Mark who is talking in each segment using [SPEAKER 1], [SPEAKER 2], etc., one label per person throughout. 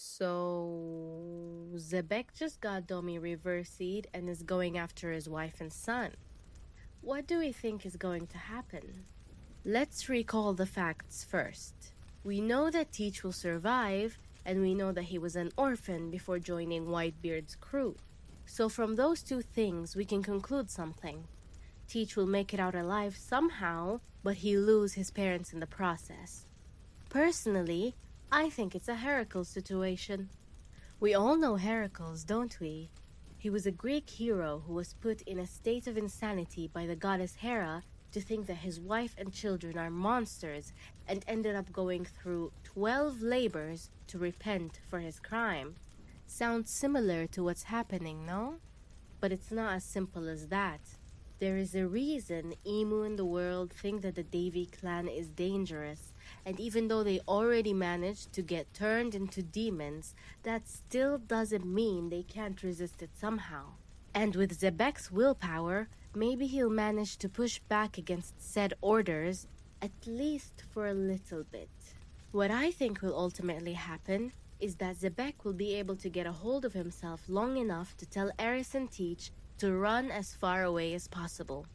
[SPEAKER 1] So Zebek just got Domi reversied and is going after his wife and son. What do we think is going to happen? Let's recall the facts first. We know that Teach will survive, and we know that he was an orphan before joining Whitebeard's crew. So from those two things, we can conclude something. Teach will make it out alive somehow, but he'll lose his parents in the process. Personally, I think it's a Heracles situation. We all know Heracles, don't we? He was a Greek hero who was put in a state of insanity by the goddess Hera to think that his wife and children are monsters, and ended up going through 12 labors to repent for his crime. Sounds similar to what's happening, no? But it's not as simple as that. There is a reason Emu and the world think that the Devi clan is dangerous, and even though they already managed to get turned into demons, that still doesn't mean they can't resist it somehow. And with Zebek's willpower, maybe he'll manage to push back against said orders, at least for a little bit. What I think will ultimately happen is that Zebek will be able to get a hold of himself long enough to tell Eris and Teach to run as far away as possible.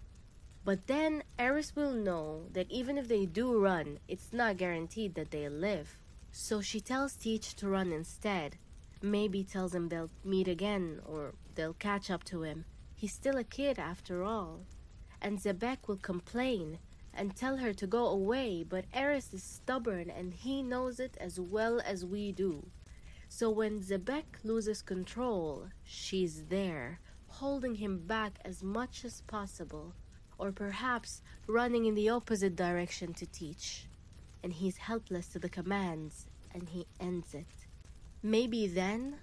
[SPEAKER 1] But then Eris will know that even if they do run, it's not guaranteed that they'll live. So she tells Teach to run instead. Maybe tells him they'll meet again, or they'll catch up to him. He's still a kid after all. And Zebek will complain and tell her to go away, but Eris is stubborn and he knows it as well as we do. So when Zebek loses control, she's there, holding him back as much as possible, or perhaps running in the opposite direction to Teach. And he's helpless to the commands, and he ends it. Maybe then,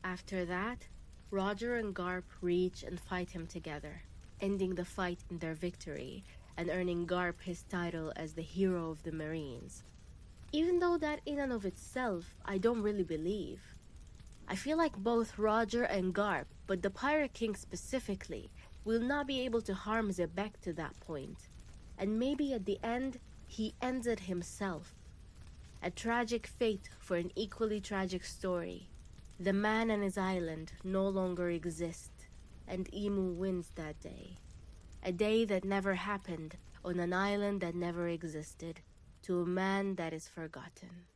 [SPEAKER 1] after that, Roger and Garp reach and fight him together, ending the fight in their victory, and earning Garp his title as the hero of the Marines. Even though that in and of itself, I don't really believe. I feel like both Roger and Garp, but the Pirate King specifically, will not be able to harm Zebek to that point. And maybe at the end, he ends it himself. A tragic fate for an equally tragic story. The man and his island no longer exist, and Emu wins that day. A day that never happened on an island that never existed, to a man that is forgotten.